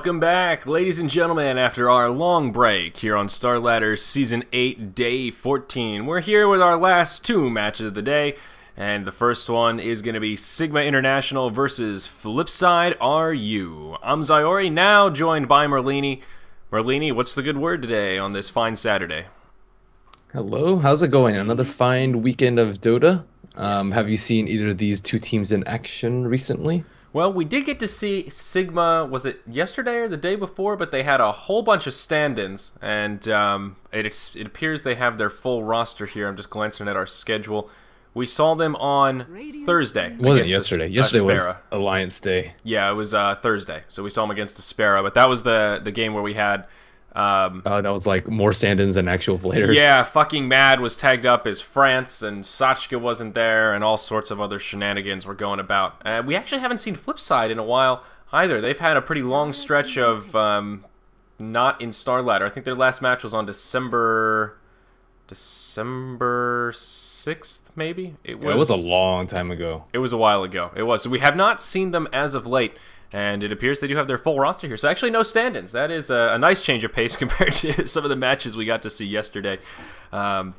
Welcome back, ladies and gentlemen, after our long break here on Starladder Season 8, Day 14. We're here with our last two matches of the day, and the first one is going to be Sigma International versus Flipsid3. I'm Zyori, now joined by Merlini. Merlini, what's the good word today on this fine Saturday? Hello, how's it going? Another Mm-hmm. fine weekend of Dota. Yes. Have you seen either of these two teams in action recently? Well, we did get to see Sigma, was it yesterday or the day before? But they had a whole bunch of stand-ins, and it appears they have their full roster here. I'm just glancing at our schedule. We saw them on Thursday. It wasn't yesterday. Yesterday was Aspera. Alliance Day. Yeah, it was Thursday. So we saw them against Aspera, but that was the game where we had... Oh, that was like more stand-ins than actual players. Yeah, fucking Mad was tagged up as France, and Sachka wasn't there, and all sorts of other shenanigans were going about. We actually haven't seen Flipside in a while either. They've had a pretty long stretch of not in Starladder. I think their last match was on December 6th, maybe? It was a long time ago. It was a while ago. It was. So we have not seen them as of late. And it appears they do have their full roster here. So actually no stand-ins. That is a nice change of pace compared to some of the matches we got to see yesterday. But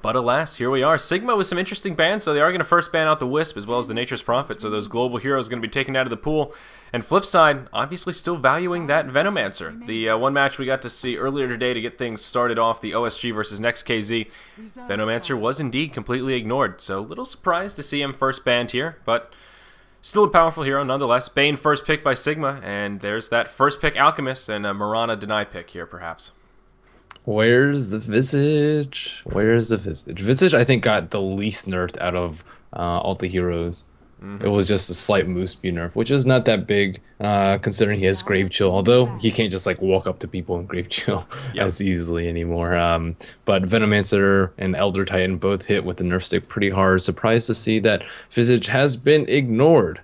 alas, here we are. Sigma with some interesting bans. So they are going to first ban out the Wisp as well as the Nature's Prophet. So those global heroes are going to be taken out of the pool. And Flipside, obviously still valuing that Venomancer. The one match we got to see earlier today to get things started off, the OSG versus next.kz. Venomancer was indeed completely ignored. So a little surprised to see him first banned here. But... still a powerful hero, nonetheless. Bane first pick by Sigma, and there's that first pick Alchemist and a Mirana deny pick here, perhaps. Where's the Visage? Where's the Visage? Visage, I think, got the least nerfed out of all the heroes. It was just a slight moose speed nerf, which is not that big, considering he has Grave Chill, although he can't just like walk up to people and Grave Chill as easily anymore. But Venomancer and Elder Titan both hit with the nerf stick pretty hard. Surprised to see that Visage has been ignored.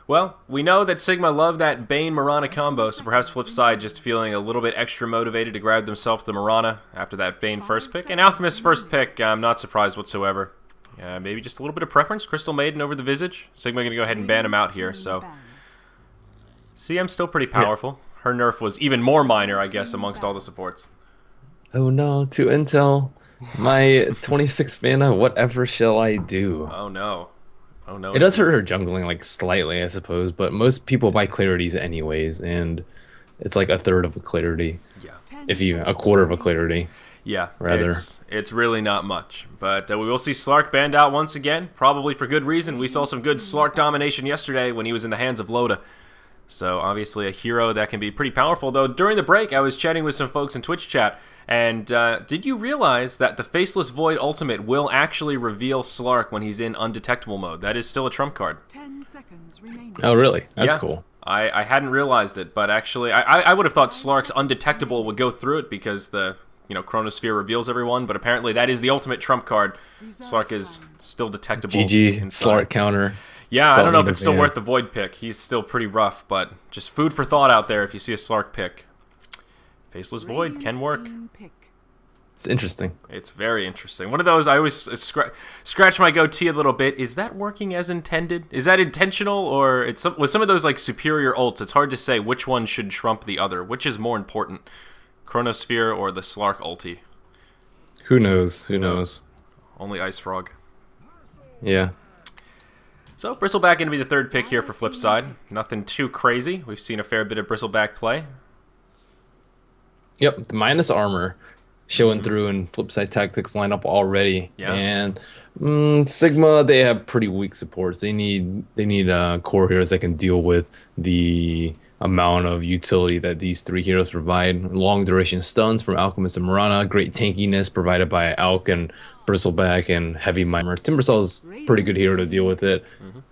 Well, we know that Sigma love that Bane Mirana combo, so perhaps Flipside just feeling a little bit extra motivated to grab themselves the Mirana after that Bane first pick. And Alchemist first pick, I'm not surprised whatsoever. Maybe just a little bit of preference. Crystal Maiden over the Visage. Sigma going to go ahead and ban him out here. So CM's still pretty powerful. Her nerf was even more minor, I guess, amongst all the supports. Oh no, to Intel. My 26 mana, whatever shall I do? Oh no. Oh no. It does hurt her jungling like slightly, I suppose, but most people buy clarities anyways, and it's like a third of a clarity. Yeah. If even a quarter of a clarity. Yeah, rather. It's really not much. But we will see Slark banned out once again, probably for good reason. We saw some good Slark domination yesterday when he was in the hands of Loda. So obviously a hero that can be pretty powerful. Though during the break, I was chatting with some folks in Twitch chat, and did you realize that the Faceless Void ultimate will actually reveal Slark when he's in undetectable mode? That is still a trump card. 10 seconds remaining. Oh really? That's cool. I hadn't realized it, but actually I would have thought Slark's undetectable would go through it because the Chronosphere reveals everyone, but apparently that is the ultimate trump card. Slark is still detectable. GG, inside. Slark counter. Yeah, I don't know if it's still worth the Void pick. He's still pretty rough, but just food for thought out there if you see a Slark pick. Faceless Void can work. It's interesting. It's very interesting. One of those, I always scratch my goatee a little bit. Is that working as intended? Is that intentional? Or with some of those like superior ults, it's hard to say which one should trump the other. Which is more important? Chronosphere or the Slark ulti? Who knows? Who knows? Only Ice Frog. Yeah. So Bristleback going to be the third pick here for Flipside. Nothing too crazy. We've seen a fair bit of Bristleback play. Yep, the minus armor showing through in Flipside Tactics lineup already. Yeah. And Sigma, they have pretty weak supports. They need core heroes that can deal with the amount of utility that these three heroes provide. Long duration stuns from Alchemist and Mirana, great tankiness provided by Alk and Bristleback and Heavy Mimer. Timbersaw a pretty good hero to deal with it.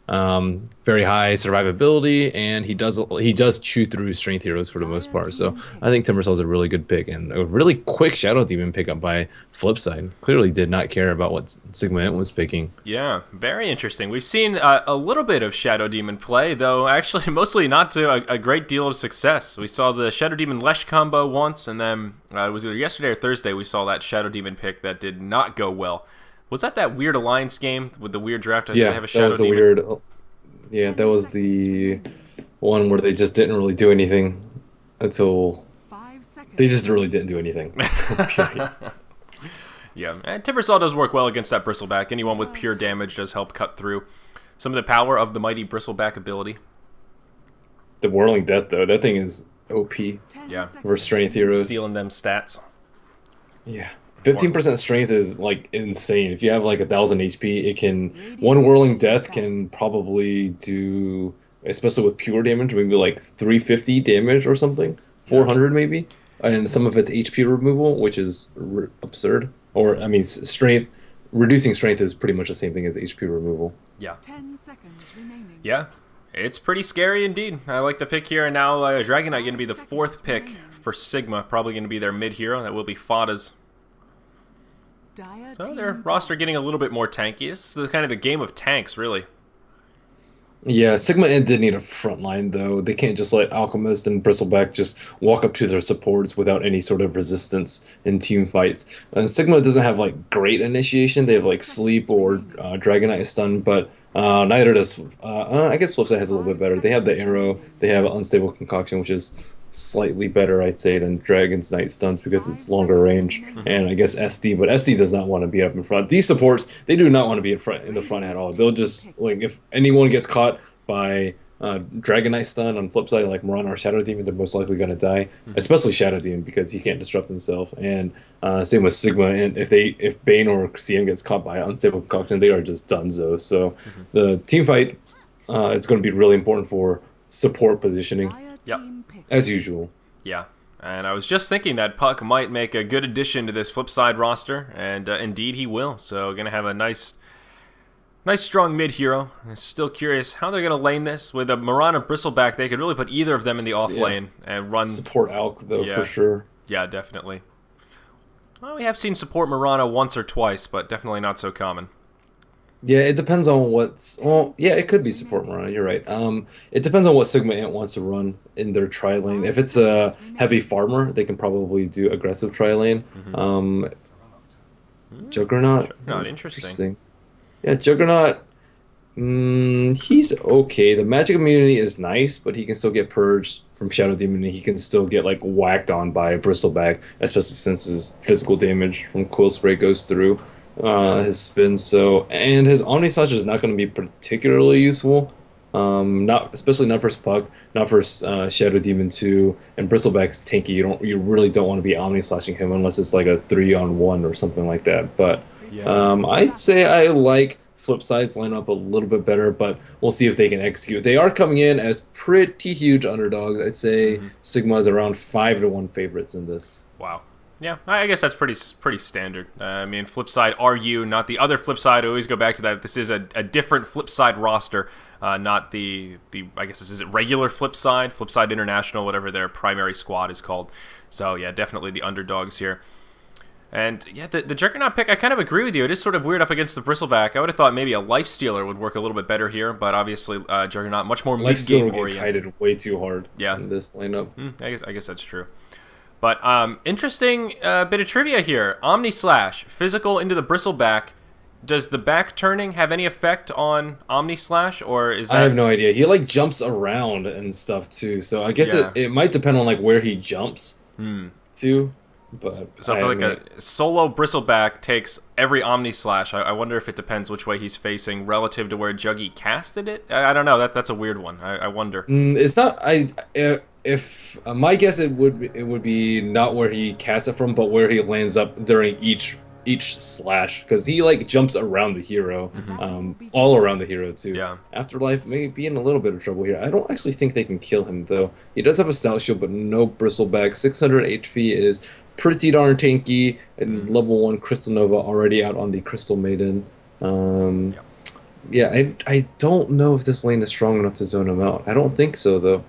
Very high survivability, and he does chew through strength heroes for the most part. So I think Timbersaw is a really good pick, and a really quick Shadow Demon pickup by Flipside. Clearly did not care about what Sigma was picking. Yeah, very interesting. We've seen a little bit of Shadow Demon play, though actually mostly not to a great deal of success. We saw the Shadow Demon Lesh combo once, and then it was either yesterday or Thursday we saw that Shadow Demon pick that did not go well. Was that weird Alliance game with the weird draft? I think they have a Shadow Demon. Yeah, that was the one where they just didn't really do anything until they just really didn't do anything. Period. Yeah, and Timbersaw does work well against that Bristleback. Anyone with pure damage does help cut through some of the power of the mighty Bristleback ability. The Whirling Death, though, that thing is OP. Yeah. For strength heroes. Stealing them stats. Yeah. 15% strength is, like, insane. If you have, like, 1,000 HP, it can... One Whirling Death can probably do, especially with pure damage, maybe, like, 350 damage or something. 400, maybe. And some of it's HP removal, which is absurd. Or, I mean, strength... Reducing strength is pretty much the same thing as HP removal. Yeah. 10 seconds remaining. Yeah. It's pretty scary indeed. I like the pick here, and now Dragonite going to be the 4th pick for Sigma. Probably going to be their mid-hero. That will be Fada's. So their roster getting a little bit more tanky. This is kind of the game of tanks, really. Yeah, sigma.int did need a front line, though. They can't just let Alchemist and Bristleback just walk up to their supports without any sort of resistance in team fights. And Sigma doesn't have, like, great initiation. They have, like, Sleep or Dragonite Stun, but neither does... I guess Flipside has a little bit better. They have the Arrow. They have Unstable Concoction, which is slightly better, I'd say, than Dragon's Knight Stuns because it's longer range. And I guess SD, but SD does not want to be up in front. These supports, they do not want to be in the front at all. They'll just, like, if anyone gets caught by Dragonite Stun on Flipside, like Mirana or Shadow Demon, they're most likely going to die, especially Shadow Demon because he can't disrupt himself. And same with Sigma, and if Bane or CM gets caught by Unstable Concoction, they are just donezo. So the team fight is going to be really important for support positioning. Yep. As usual. Yeah, and I was just thinking that Puck might make a good addition to this Flipside roster, and indeed he will. So going to have a nice strong mid-hero. I'm still curious how they're going to lane this. With a Mirana Bristleback, they could really put either of them in the off lane and run... Support Alk, though, for sure. Yeah, definitely. Well, we have seen support Mirana once or twice, but definitely not so common. Yeah, it depends on what's... Well, yeah, it could be support Mirana, you're right. It depends on what sigma.int wants to run in their tri-lane. If it's a heavy farmer, they can probably do aggressive tri-lane. Juggernaut? Juggernaut, interesting. Yeah, Juggernaut, he's okay. The magic immunity is nice, but he can still get purged from Shadow Demon, and he can still get, like, whacked on by Bristleback, especially since his physical damage from Coil Spray goes through his spin. So, and his Omni Slash is not going to be particularly useful. Especially not for Puck, not for Shadow Demon 2, and Bristleback's tanky. You really don't want to be Omni Slashing him unless it's like a 3-on-1 or something like that. But I'd say I like Flipside's lineup a little bit better, but we'll see if they can execute. They are coming in as pretty huge underdogs. I'd say Sigma is around 5-1 favorites in this. Wow. Yeah, I guess that's pretty standard. I mean, Flipside RU, not the other Flipside. I always go back to that. This is a different Flipside roster, not the I guess is it regular Flipside, Flipside International, whatever their primary squad is called. So yeah, definitely the underdogs here. And yeah, the Juggernaut pick, I kind of agree with you. It is sort of weird up against the Bristleback. I would have thought maybe a Lifestealer would work a little bit better here, but obviously Juggernaut much more mid-game oriented. Kited way too hard in this lineup. I guess that's true. But interesting bit of trivia here. Omni Slash, physical into the Bristleback. Does the back turning have any effect on Omni Slash, or is that... I have no idea. He, like, jumps around and stuff too, so I guess it might depend on, like, where he jumps to. But so I feel like a solo Bristleback takes every Omni Slash. I wonder if it depends which way he's facing relative to where Juggy casted it. I don't know. That's a weird one. I wonder. It's not. If my guess, it would be not where he cast it from, but where he lands up during each slash, because he, like, jumps around the hero, all around the hero too. Yeah. Afterlife may be in a little bit of trouble here. I don't actually think they can kill him though. He does have a stout shield, but no Bristleback. 600 HP is pretty darn tanky, and level 1 Crystal Nova already out on the Crystal Maiden. Yeah, I don't know if this lane is strong enough to zone him out. I don't think so though.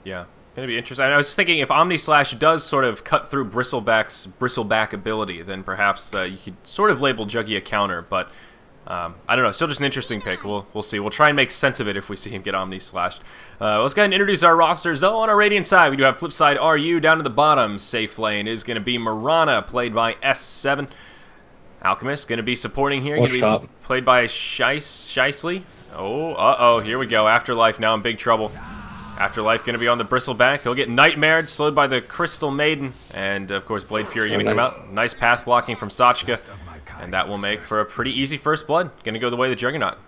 Yeah. Going to be interesting. I was just thinking if Omni Slash does sort of cut through Bristleback's Bristleback ability, then perhaps you could sort of label Juggy a counter, but I don't know. Still just an interesting pick. We'll see. We'll try and make sense of it if we see him get Omni Slashed. Let's go ahead and introduce our rosters, though. On our Radiant side, we do have Flipside RU. Down to the bottom, safe lane is going to be Mirana, played by S7. Alchemist going to be supporting here. Going to be played by Shicely. Oh, here we go. Afterlife now in big trouble. Afterlife going to be on the Bristleback. He'll get Nightmared, slowed by the Crystal Maiden. And, of course, Blade Fury going to come out. Nice path blocking from Sachka. And that will make for a pretty easy first blood. Going to go the way of the Juggernaut.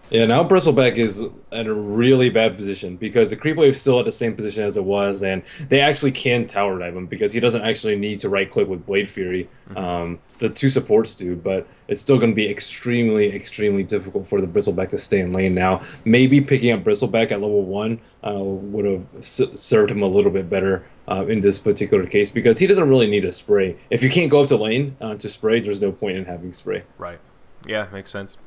Yeah, now Bristleback is at a really bad position because the Creep Wave's still at the same position as it was, and they actually can tower dive him because he doesn't actually need to right-click with Blade Fury. The two supports do, but it's still going to be extremely, extremely difficult for the Bristleback to stay in lane now. Maybe picking up Bristleback at level 1 would have served him a little bit better in this particular case because he doesn't really need a spray. If you can't go up to lane to spray, there's no point in having spray. Right. Yeah, makes sense.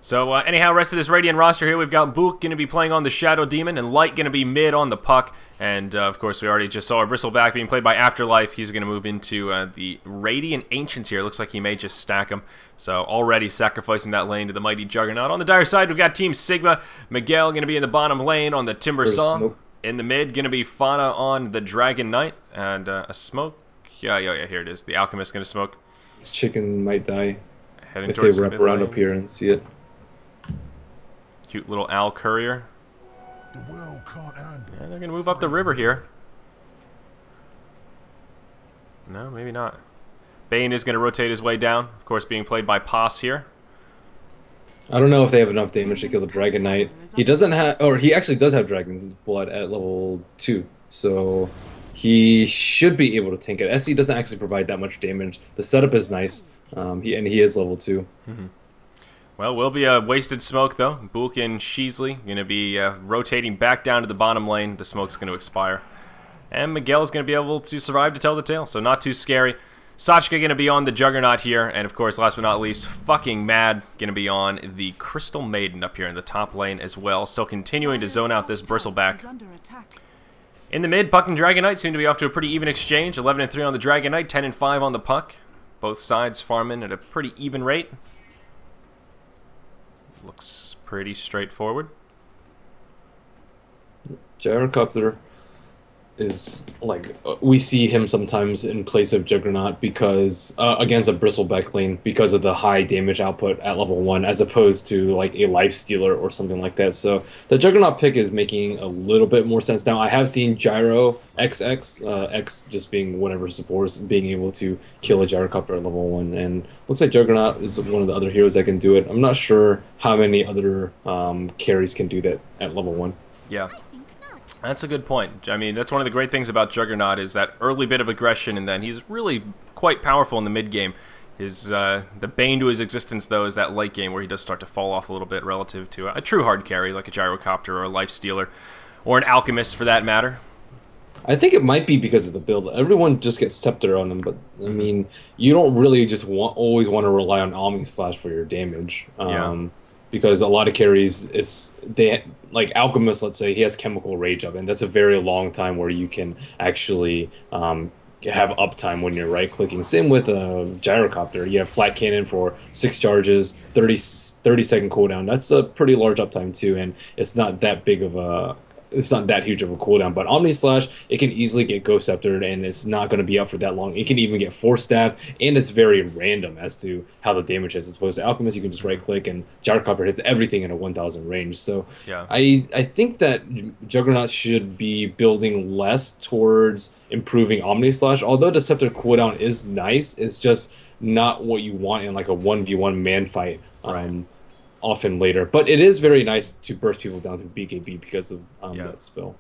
So, anyhow, rest of this Radiant roster here, we've got Book going to be playing on the Shadow Demon, and Light going to be mid on the Puck. And, of course, we already just saw our Bristleback being played by Afterlife. He's going to move into the Radiant Ancients here. Looks like he may just stack them. So, already sacrificing that lane to the mighty Juggernaut. On the dire side, we've got Team Sigma. Miguel going to be in the bottom lane on the Timber Saw. In the mid, going to be Fauna on the Dragon Knight. And a smoke. Yeah, here it is. The Alchemist going to smoke. This chicken might die Heading if towards they wrap around up here and see it. Cute little owl courier. The world can't handle. Yeah, they're gonna move up the river here. No, maybe not. Bane is gonna rotate his way down. Of course, being played by Poss here. I don't know if they have enough damage to kill the Dragon Knight. He doesn't have, or he actually does have Dragon Blood at level 2, so he should be able to tank it. SC doesn't actually provide that much damage. The setup is nice, and he is level 2. Well, will be a wasted smoke, though. Bulk and Sheasley going to be rotating back down to the bottom lane. The smoke's going to expire. And Miguel's going to be able to survive to tell the tale, so not too scary. Sachka going to be on the Juggernaut here. And, of course, last but not least, fucking Mad going to be on the Crystal Maiden up here in the top lane as well. Still continuing to zone out this Bristleback. In the mid, Puck and Dragon Knight seem to be off to a pretty even exchange. 11-3 on the Dragon Knight, 10-5 on the Puck. Both sides farming at a pretty even rate. Looks pretty straightforward. Gyrocopter is like we see him sometimes in place of Juggernaut because against a Bristleback lane because of the high damage output at level 1 as opposed to like a Life Stealer or something like that. So the Juggernaut pick is making a little bit more sense now. I have seen Gyro XX, X just being whatever supports, being able to kill a Gyrocopter at level 1, and looks like Juggernaut is one of the other heroes that can do it. I'm not sure how many other carries can do that at level 1. Yeah. That's a good point. I mean, that's one of the great things about Juggernaut is that early bit of aggression, and then he's really quite powerful in the mid game. His the bane to his existence, though, is that late game where he does start to fall off a little bit relative to a true hard carry like a Gyrocopter or a Life Stealer, or an Alchemist for that matter. I think it might be because of the build. Everyone just gets Scepter on them, but I mean, you don't really just always want to rely on Omni Slash for your damage. Because a lot of carries, like Alchemist, let's say, he has Chemical Rage up, and that's a very long time where you can actually have uptime when you're right-clicking. Same with Gyrocopter. You have Flat Cannon for 6 charges, 30-second cooldown. That's a pretty large uptime too, and it's not that big of a... It's not that huge of a cooldown, but Omni Slash, it can easily get Ghost Sceptered, and it's not going to be up for that long. It can even get Force Staffed, and it's very random as to how the damage is. As opposed to Alchemist, you can just right-click, and Gyrocopter hits everything in a 1,000 range. So yeah. I think that Juggernaut should be building less towards improving Omni Slash. Although the Scepter cooldown is nice, it's just not what you want in like a 1v1 man fight. Right. Often later, but it is very nice to burst people down through BKB because of that spell.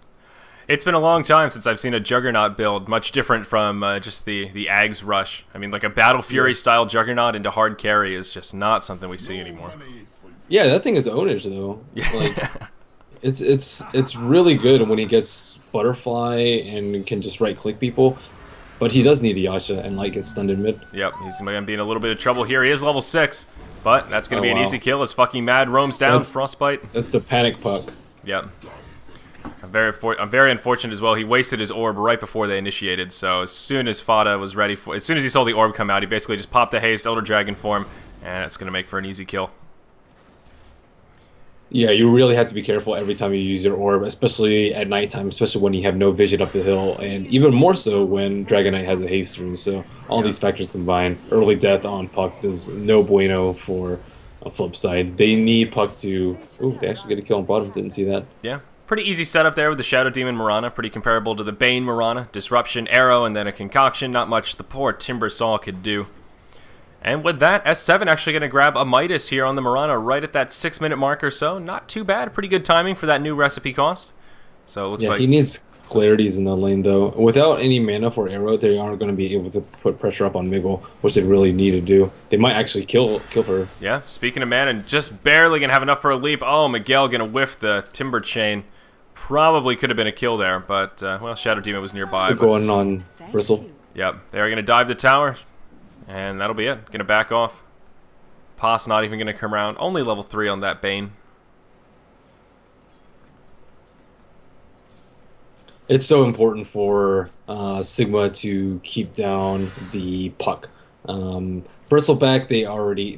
It's been a long time since I've seen a Juggernaut build, much different from just the Ags Rush. I mean, like a Battle Fury style Juggernaut into hard carry is just not something we see anymore. Yeah, that thing is ownage though. Like, it's really good when he gets Butterfly and can just right click people. But he does need a Yasha and like gets stunned in mid. Yep, he's going to be in a little bit of trouble here. He is level 6. But that's going to be an easy kill as fucking Mad roams down. Frostbite. That's the Panic Puck. Yep. I'm very unfortunate as well. He wasted his orb right before they initiated. So as soon as Fada was ready for, as soon as he saw the orb come out, he basically just popped a haste, Elder Dragon form, and it's going to make for an easy kill. Yeah, you really have to be careful every time you use your orb, especially at nighttime, especially when you have no vision up the hill, and even more so when Dragon Knight has a haste rune. So all these factors combined, early death on Puck is no bueno for a flip side. They need Puck to... Ooh, they actually get a kill on bottom. Didn't see that. Yeah, Pretty easy setup there with the Shadow Demon Mirana, pretty comparable to the Bane Mirana. Disruption, arrow, and then a concoction. Not much the poor Timbersaw could do. And with that, S7 actually going to grab a Midas here on the Mirana right at that 6-minute mark or so. Not too bad. Pretty good timing for that new recipe cost. So it looks like he needs clarities in the lane, though. Without any mana for arrow, they aren't going to be able to put pressure up on Miggle, which they really need to do. They might actually kill her. Yeah, speaking of mana, just barely going to have enough for a leap. Oh, Miguel going to whiff the Timber Chain. Probably could have been a kill there, but, well, Shadow Demon was nearby. They're going on Bristle. Yep, they're going to dive the tower. And that'll be it. Gonna back off. Pass not even gonna come around. Only level 3 on that Bane. It's so important for Sigma to keep down the puck. Bristleback,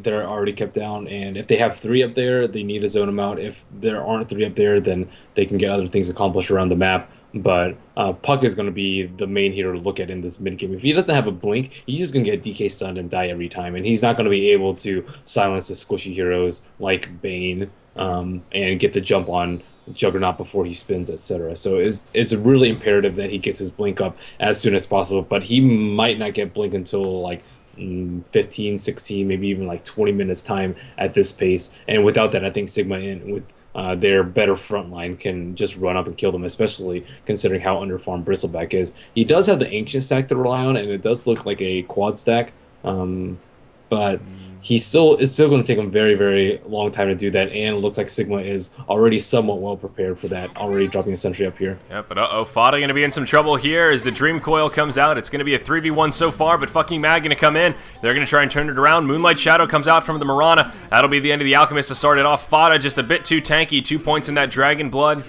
they're already kept down, and if they have 3 up there, they need to zone them out. If there aren't 3 up there, then they can get other things accomplished around the map. But Puck is going to be the main hero to look at in this mid game. If he doesn't have a blink, he's just going to get DK stunned and die every time, and he's not going to be able to silence the squishy heroes like Bane and get the jump on Juggernaut before he spins, etc. So it's really imperative that he gets his blink up as soon as possible. But he might not get blink until like 15, 16, maybe even like 20 minutes time at this pace. And without that, I think sigma.int with their better front line can just run up and kill them, especially considering how underfarmed Bristleback is. He does have the Ancient stack to rely on, and it does look like a quad stack, but it's still going to take him very, very long time to do that, and it looks like Sigma is already somewhat well prepared for that, already dropping a sentry up here. Yep, but uh-oh, Fada going to be in some trouble here as the Dream Coil comes out. It's going to be a 3v1 so far, but fucking Mag going to come in. They're going to try and turn it around. Moonlight Shadow comes out from the Mirana. That'll be the end of the Alchemist to start it off. Fada just a bit too tanky, 2 points in that Dragon Blood.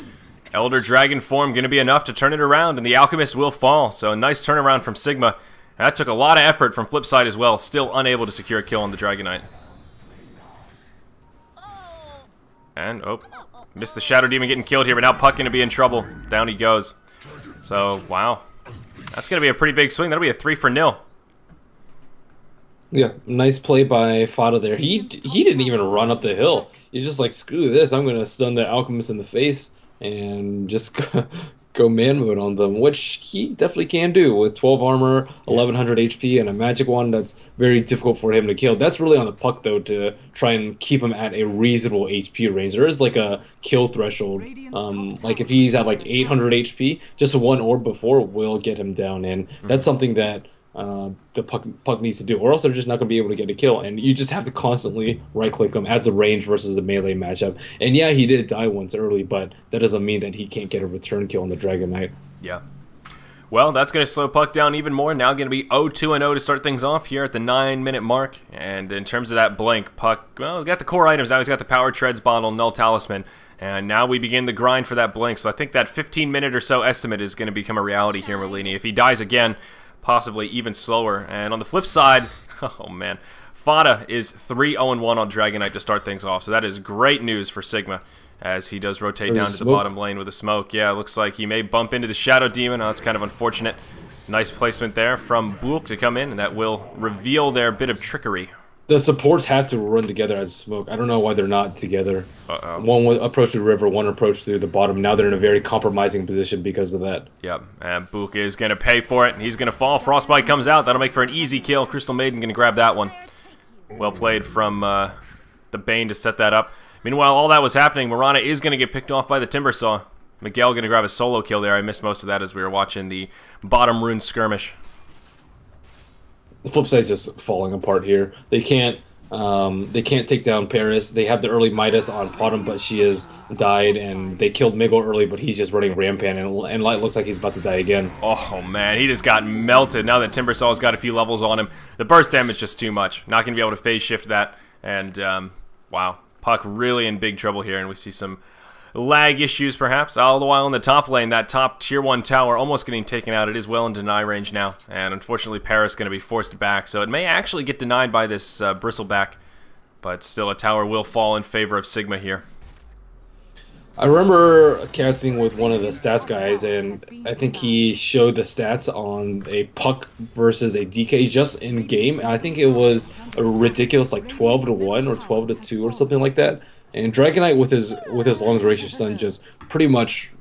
Elder Dragon form going to be enough to turn it around, and the Alchemist will fall. So a nice turnaround from Sigma. That took a lot of effort from Flipside as well, still unable to secure a kill on the Dragon Knight. And, oh, missed the Shadow Demon getting killed here, but now Puck going to be in trouble. Down he goes. So, wow. That's going to be a pretty big swing. That'll be a 3-0. Yeah, nice play by Fada there. He didn't even run up the hill. He's just like, screw this, I'm going to stun the Alchemist in the face and just go man mode on them, which he definitely can do with 12 armor, 1100 HP, and a magic wand. That's very difficult for him to kill. That's really on the Puck, though, to try and keep him at a reasonable HP range. There is like a kill threshold. Like if he's at like 800 HP, just one orb before will get him down, and that's something that the puck needs to do, or else they're just not going to be able to get a kill, and you just have to constantly right-click them as a range versus a melee matchup. And yeah, he did die once early, but that doesn't mean that he can't get a return kill on the Dragon Knight. Yeah. Well, that's going to slow Puck down even more. Now going to be 0-2-0 to start things off here at the 9-minute mark. And in terms of that blink, Puck, well, we got the core items. Now he's got the Power Treads bottle, Null Talisman. And now we begin the grind for that blink. So I think that 15-minute or so estimate is going to become a reality here, Merlini. If he dies again, possibly even slower. And on the flip side, oh man, Fada is 3-0-1 on Dragon Knight to start things off. So that is great news for Sigma as he does rotate down to the bottom lane with a smoke. Yeah, it looks like he may bump into the Shadow Demon. Oh, that's kind of unfortunate. Nice placement there from Book to come in, and that will reveal their bit of trickery. The supports have to run together as a smoke. I don't know why they're not together. One approach through the river, one approach through the bottom. Now they're in a very compromising position because of that. Yep, and Book is going to pay for it. He's going to fall. Frostbite comes out. That'll make for an easy kill. Crystal Maiden going to grab that one. Well played from the Bane to set that up. Meanwhile, all that was happening, Mirana is going to get picked off by the Timbersaw. Miguel going to grab a solo kill there. I missed most of that as we were watching the bottom rune skirmish. The flip side's just falling apart here. They can't take down Paris. They have the early Midas on bottom, but she has died, and they killed Miguel early, but he's just running rampant, and Light looks like he's about to die again. Oh man, he just got melted. Now that Timbersaw's got a few levels on him, the burst damage is just too much. Not going to be able to phase shift that, and wow, Puck really in big trouble here, and we see some lag issues perhaps. All the while in the top lane, that top tier 1 tower almost getting taken out. It is well in deny range now, and unfortunately Paris going to be forced back, so it may actually get denied by this Bristleback, but still a tower will fall in favor of Sigma here. I remember casting with one of the stats guys, and I think he showed the stats on a Puck versus a DK just in game, and I think it was a ridiculous like 12-1 or 12-2 or something like that. And Dragon Knight with his long duration stun just pretty much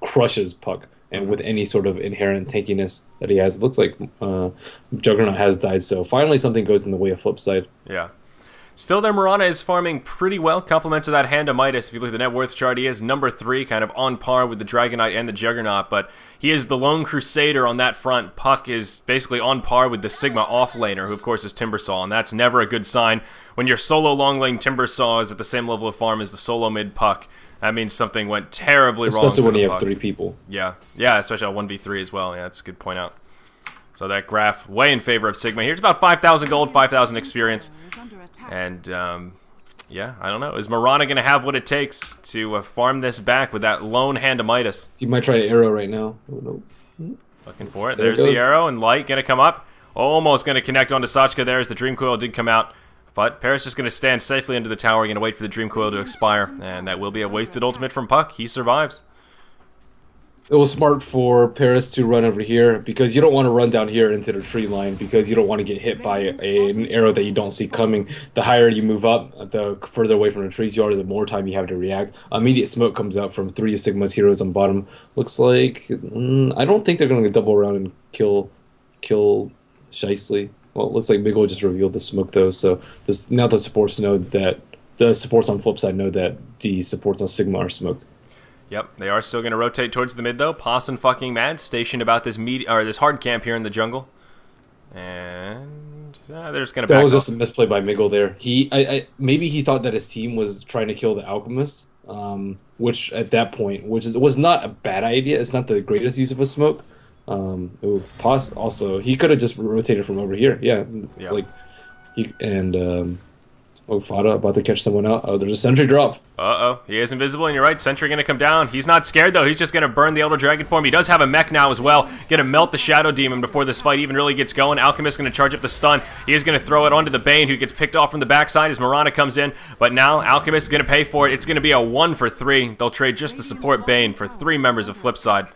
crushes Puck. And with any sort of inherent tankiness that he has, it looks like Juggernaut has died. So finally, something goes in the way of Flipside. Yeah. Still, their Marana is farming pretty well. Compliments of that Hand of Midas. If you look at the net worth chart, he is number 3, kind of on par with the Dragonite and the Juggernaut. But he is the lone Crusader on that front. Puck is basically on par with the Sigma offlaner, who of course is Timbersaw, and that's never a good sign when your solo long lane Timbersaw is at the same level of farm as the solo mid Puck. That means something went terribly wrong. Especially when you have 3 people. Yeah, especially on 1v3 as well. Yeah, that's a good point out. So that graph way in favor of Sigma here. It's about 5,000 gold, 5,000 experience. And, yeah, I don't know. Is Marana going to have what it takes to farm this back with that lone Hand of Midas? He might try to arrow right now. Oh, no. Looking for it. There's the arrow, and Light going to come up. Almost going to connect onto Sachka there as the Dream Coil did come out. But Paris just going to stand safely under the tower, going to wait for the Dream Coil to expire. And that will be a wasted ultimate from Puck. He survives. It was smart for Paris to run over here because you don't want to run down here into the tree line because you don't want to get hit by an arrow that you don't see coming. The higher you move up, the further away from the trees you are, the more time you have to react. Immediate smoke comes out from 3 of Sigma's heroes on bottom. Looks like... I don't think they're going to double around and kill Shicely. Well, it looks like Miguel just revealed the smoke though, so now the supports know that... The supports on Flipside know that the supports on Sigma are smoked. Yep, they are still going to rotate towards the mid, though. Possin fucking mad, stationed about this this hard camp here in the jungle. And they're just going to back off. That was just a misplay by Miguel there. Maybe he thought that his team was trying to kill the Alchemist, which at that point, was not a bad idea. It's not the greatest use of a smoke. Also, he could have just rotated from over here. Yeah. Like Fada about to catch someone out. Oh, there's a sentry drop. Uh-oh. He is invisible, and you're right. Sentry going to come down. He's not scared, though. He's just going to burn the Elder Dragon form. He does have a mech now as well. Going to melt the Shadow Demon before this fight even really gets going. Alchemist going to charge up the stun. He is going to throw it onto the Bane, who gets picked off from the backside as Marana comes in. But now Alchemist is going to pay for it. It's going to be a 1 for 3. They'll trade just the support Bane for 3 members of Flipside.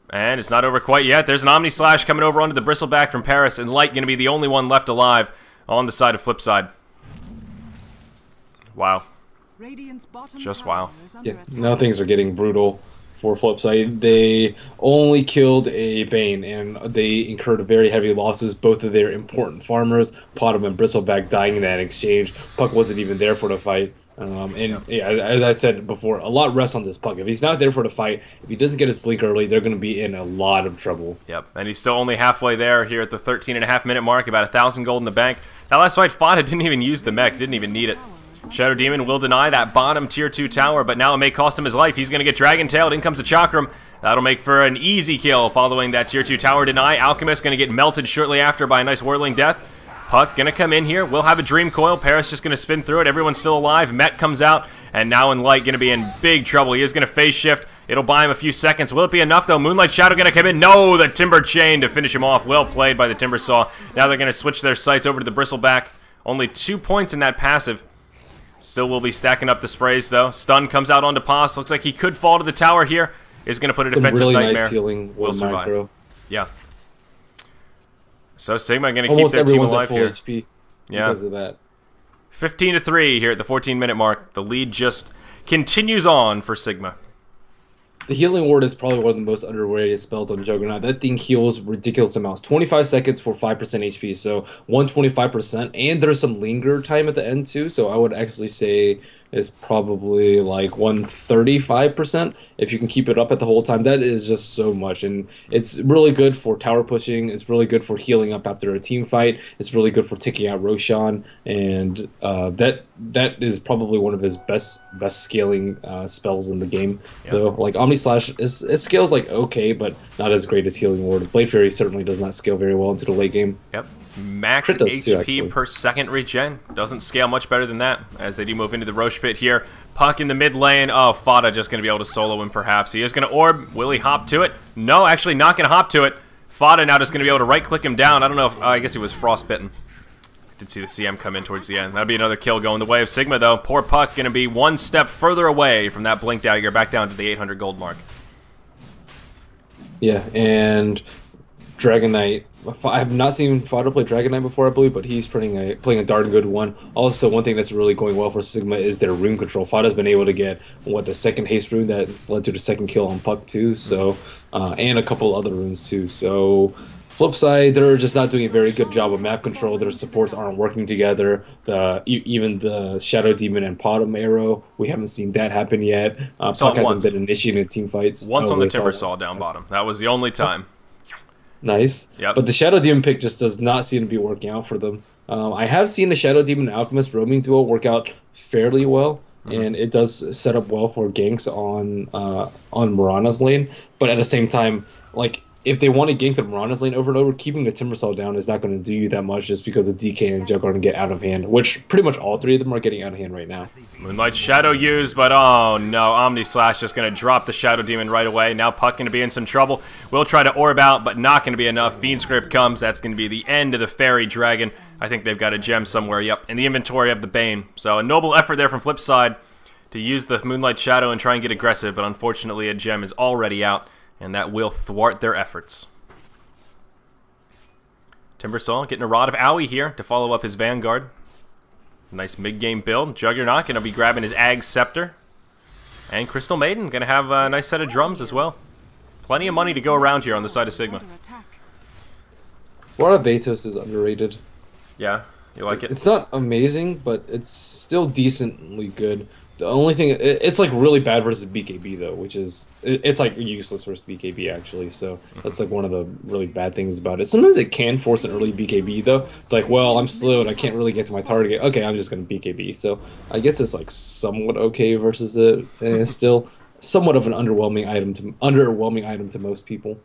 And it's not over quite yet. There's an Omni Slash coming over onto the Bristleback from Paris, and Light going to be the only one left alive on the side of Flipside. Wow. Just wow. Yeah, now things are getting brutal for Flipside. They only killed a Bane, and they incurred very heavy losses. Both of their important farmers, Potom and Bristleback, dying in that exchange. Puck wasn't even there for the fight. Yeah, as I said before, a lot rests on this Puck. If he's not there for the fight, if he doesn't get his blink early, they're going to be in a lot of trouble. Yep, and he's still only halfway there here at the 13.5-minute mark, about 1,000 gold in the bank. That last fight, Fada didn't even use the mech, didn't even need it. Shadow Demon will deny that bottom tier 2 tower, but now it may cost him his life. He's going to get Dragon Tailed. In comes the Chakram. That'll make for an easy kill following that tier 2 tower deny. Alchemist going to get melted shortly after by a nice Whirling Death. Puck going to come in here. We'll have a Dream Coil. Paris just going to spin through it. Everyone's still alive. Met comes out, and now in Light going to be in big trouble. He is going to phase shift. It'll buy him a few seconds. Will it be enough, though? Moonlight Shadow going to come in. No, the Timber Chain to finish him off. Well played by the Timbersaw. Now they're going to switch their sights over to the Bristleback. Only 2 points in that passive. Still will be stacking up the sprays, though. Stun comes out onto Pos. Looks like he could fall to the tower here. Is going to put a defensive really nightmare. Nice healing will survive. Micro. Yeah. So Sigma going to keep their team alive here. Almost everyone's at full HP because of that. 15-3 here at the 14-minute mark. The lead just continues on for Sigma. The Healing Ward is probably one of the most underrated spells on Juggernaut. That thing heals ridiculous amounts. 25 seconds for 5% HP, so 125%. And there's some linger time at the end, too, so I would actually say it's probably like 135% if you can keep it up at the whole time. That is just so much, and it's really good for tower pushing. It's really good for healing up after a team fight. It's really good for taking out Roshan, and that is probably one of his best scaling spells in the game. Yep. Though, like Omni Slash, it scales like okay, but not as great as Healing Ward. Blade Fury certainly does not scale very well into the late game. Yep. Max HP per second regen. Doesn't scale much better than that as they do move into the Roche pit here. Puck in the mid lane. Oh, Fada just going to be able to solo him perhaps. He is going to orb. Will he hop to it? No, actually not going to hop to it. Fada now just going to be able to right click him down. I don't know if... I guess he was frostbitten. Did see the CM come in towards the end. That'd be another kill going the way of Sigma though. Poor Puck going to be one step further away from that Blink Dagger back down to the 800 gold mark. Yeah, and Dragon Knight I have not seen Fodder play Dragon Knight before, I believe, but he's playing a darn good one. Also, one thing that's really going well for Sigma is their rune control. Fodder's been able to get the second haste rune that's led to the second kill on Puck too. So, and a couple other runes too. So, flip side, they're just not doing a very good job of map control. Their supports aren't working together. Even the Shadow Demon and Potom Arrow, we haven't seen that happen yet. Puck hasn't been initiating team fights. Once on the Timber Saw down bottom. That was the only time. Nice. Yep. But the Shadow Demon pick just does not seem to be working out for them. I have seen the Shadow Demon and Alchemist roaming duo work out fairly well, and it does set up well for ganks on Mirana's lane. But at the same time, like, if they want to gank the Mirana's lane over and over, keeping the Timbersaw down is not going to do you that much just because the DK and Jug are going to get out of hand, which pretty much all three of them are getting out of hand right now. Moonlight Shadow used, but oh no, Omni Slash just going to drop the Shadow Demon right away. Now Puck going to be in some trouble. Will try to orb out, but not going to be enough. Fiend Script comes. That's going to be the end of the Fairy Dragon. I think they've got a gem somewhere, yep, in the inventory of the Bane. So a noble effort there from Flipside to use the Moonlight Shadow and try and get aggressive, but unfortunately a gem is already out, and that will thwart their efforts. Timbersaw getting a Rod of Owie here to follow up his Vanguard. Nice mid-game build. Juggernaut going to be grabbing his Ag Scepter. And Crystal Maiden going to have a nice set of drums as well. Plenty of money to go around here on the side of Sigma. Rod of Atos is underrated. Yeah, you like it? It's not amazing, but it's still decently good. The only thing, it's like really bad versus BKB though, which is, it's like useless versus BKB actually, so that's like one of the really bad things about it. Sometimes it can force an early BKB though, like, well, I'm slowed, I can't really get to my target, okay, I'm just going to BKB, so I guess it's like somewhat okay versus it, and it's still somewhat of an underwhelming item to most people.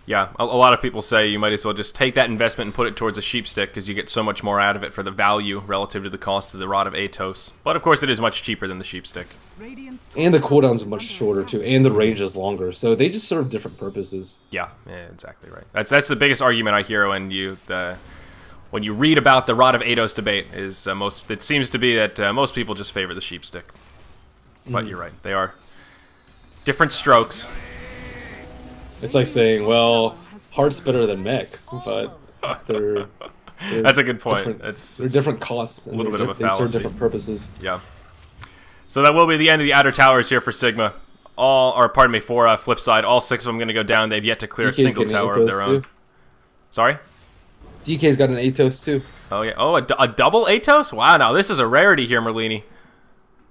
Yeah, a lot of people say you might as well just take that investment and put it towards a sheep stick because you get so much more out of it for the value relative to the cost of the Rod of Atos. But of course it is much cheaper than the sheep stick. And the cooldowns are much shorter too, and the range is longer, so they just serve different purposes. Yeah, exactly right. That's the biggest argument I hear when you read about the Rod of Atos debate is it seems to be that most people just favor the sheep stick. But you're right, they are different strokes. It's like saying, well, Heart's better than Mech, but they're that's a good point. They're different costs. And a little bit of a fallacy. They serve different purposes. Yeah. So that will be the end of the outer towers here for Sigma. For Flipside. All 6 of them going to go down. They've yet to clear DK's a single tower of their own. Too. Sorry? DK's got an Atos too. Oh, yeah. Oh, a double Atos? Wow, now this is a rarity here, Merlini.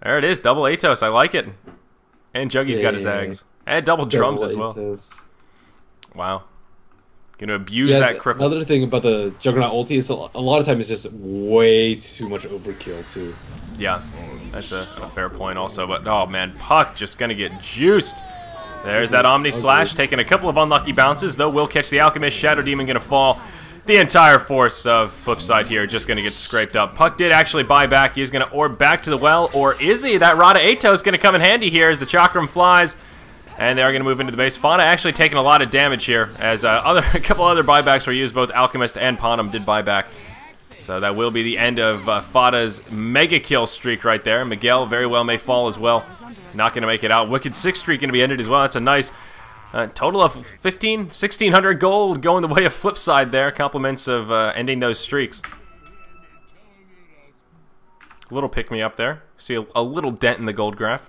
There it is, double Atos. I like it. And Juggy's got his Ags. And double drums as well. Atos. Wow. Gonna abuse that cripple. Another thing about the Juggernaut ulti is a lot of times it's just way too much overkill too. Yeah, that's a fair point also. But oh man, Puck just gonna get juiced. There's that Omni Slash taking a couple of unlucky bounces, though will catch the Alchemist. Shadow Demon gonna fall. The entire force of Flipside here just gonna get scraped up. Puck did actually buy back. He's gonna orb back to the well, or is he? That Rod of Atos is gonna come in handy here as the Chakram flies. And they are going to move into the base. Fauna actually taking a lot of damage here, as a couple other buybacks were used. Both Alchemist and Ponum did buyback. So that will be the end of Fada's mega kill streak right there. Miguel very well may fall as well. Not going to make it out. Wicked 6 streak going to be ended as well. That's a nice total of 1,600 gold going the way of Flipside there. Compliments of ending those streaks. A little pick-me-up there. See a little dent in the gold graph.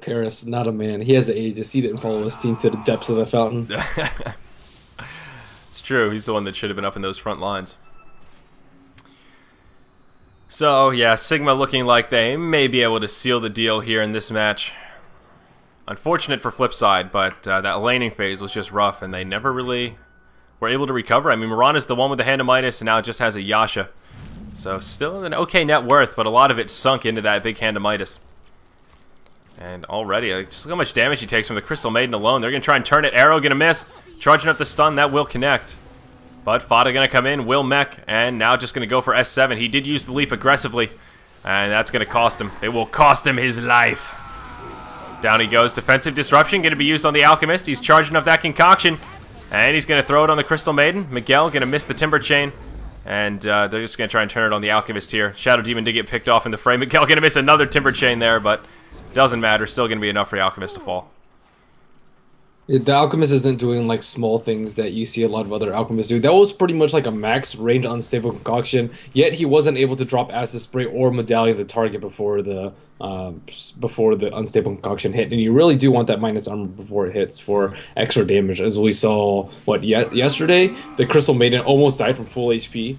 Paris, not a man. He has the Aegis. He didn't follow his team to the depths of the fountain. It's true. He's the one that should have been up in those front lines. So, yeah, Sigma looking like they may be able to seal the deal here in this match. Unfortunate for Flipside, but that laning phase was just rough, and they never really were able to recover. I mean, Mirana's the one with the Hand of Midas, and now it just has a Yasha. So, still an okay net worth, but a lot of it sunk into that big Hand of Midas. And already, just look how much damage he takes from the Crystal Maiden alone. They're going to try and turn it. Arrow going to miss. Charging up the stun. That will connect. But Fada going to come in. Will mech. And now just going to go for S7. He did use the leap aggressively. And that's going to cost him. It will cost him his life. Down he goes. Defensive Disruption going to be used on the Alchemist. He's charging up that Concoction. And he's going to throw it on the Crystal Maiden. Miguel going to miss the Timber Chain. And they're just going to try and turn it on the Alchemist here. Shadow Demon did get picked off in the frame. Miguel going to miss another Timber Chain there, but doesn't matter. Still going to be enough for the Alchemist to fall. The Alchemist isn't doing like small things that you see a lot of other Alchemists do. That was pretty much like a max range unstable concoction, yet he wasn't able to drop Acid Spray or Medallion the target before the unstable concoction hit. And you really do want that minus armor before it hits for extra damage. As we saw yesterday, the Crystal Maiden almost died from full HP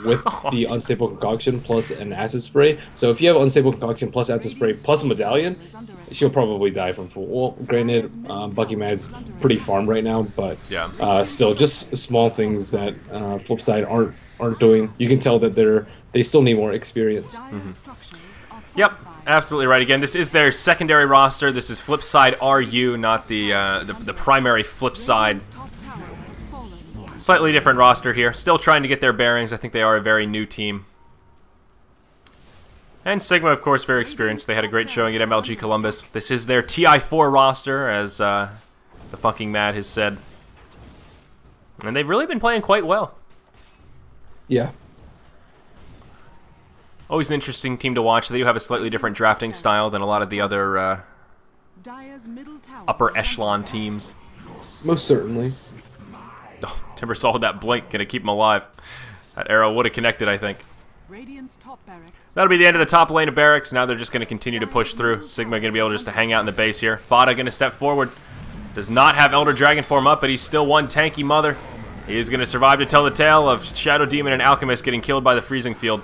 with the unstable concoction plus an Acid Spray. So if you have unstable concoction plus Acid Spray plus a Medallion, she'll probably die from full. Well, granted, Bucky Mad's pretty farmed right now, but still, just small things that Flipside aren't doing. You can tell that they still need more experience. Yep, absolutely right. Again, this is their secondary roster. This is Flipside RU, not the primary Flipside. Slightly different roster here. Still trying to get their bearings. I think they are a very new team. And Sigma, of course, very experienced. They had a great showing at MLG Columbus. This is their TI4 roster, as the fucking Mad has said. And they've really been playing quite well. Yeah. Always an interesting team to watch. They do have a slightly different drafting style than a lot of the other upper echelon teams. Most certainly. Oh, Timber saw that blink. Gonna keep him alive. That arrow would have connected, I think. That'll be the end of the top lane of barracks. Now they're just going to continue to push through. Sigma going to be able just to hang out in the base here. Fada going to step forward. Does not have Elder Dragon form up, but he's still one tanky mother. He is going to survive to tell the tale of Shadow Demon and Alchemist getting killed by the freezing field.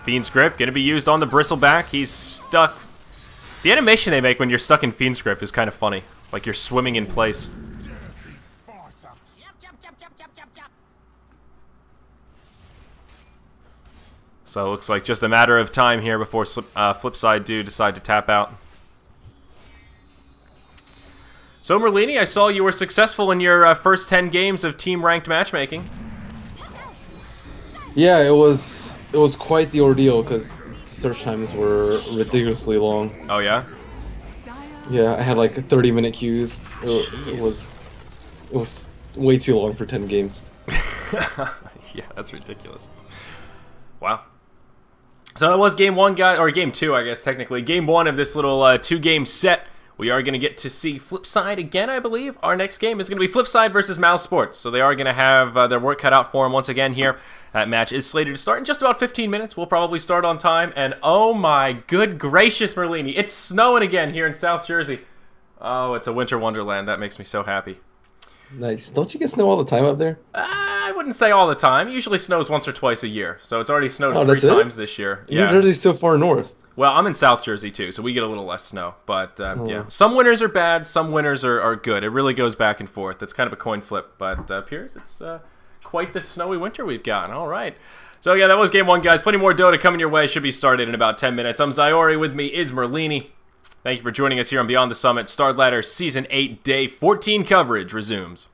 Fiend's Grip going to be used on the Bristleback. He's stuck. The animation they make when you're stuck in Fiend's Grip is kind of funny. Like you're swimming in place. So it looks like just a matter of time here before Flipside do decide to tap out. So Merlini, I saw you were successful in your first 10 games of team-ranked matchmaking. Yeah, it was quite the ordeal because search times were ridiculously long. Oh yeah? Yeah, I had like 30-minute queues. It was way too long for 10 games. Yeah, that's ridiculous. Wow. So that was game one, guys, or game two, I guess, technically. Game one of this little two-game set. We are going to get to see Flipside again, I believe. Our next game is going to be Flipside versus Mouse Sports. So they are going to have their work cut out for them once again here. That match is slated to start in just about 15 minutes. We'll probably start on time. And oh my good gracious, Merlini, it's snowing again here in South Jersey. Oh, it's a winter wonderland. That makes me so happy. Nice. Don't you get snow all the time up there? I wouldn't say all the time. It usually snows once or twice a year. So it's already snowed 3 times this year. Yeah. New Jersey's so far north. Well, I'm in South Jersey too, so we get a little less snow. But yeah, some winters are bad, some winters are good. It really goes back and forth. It's kind of a coin flip. But Piers, it's quite the snowy winter we've got. All right. So yeah, that was game one, guys. Plenty more Dota coming your way. Should be started in about 10 minutes. I'm Zyori. With me is Merlini. Thank you for joining us here on Beyond the Summit. Starladder Season 8 Day 14 coverage resumes.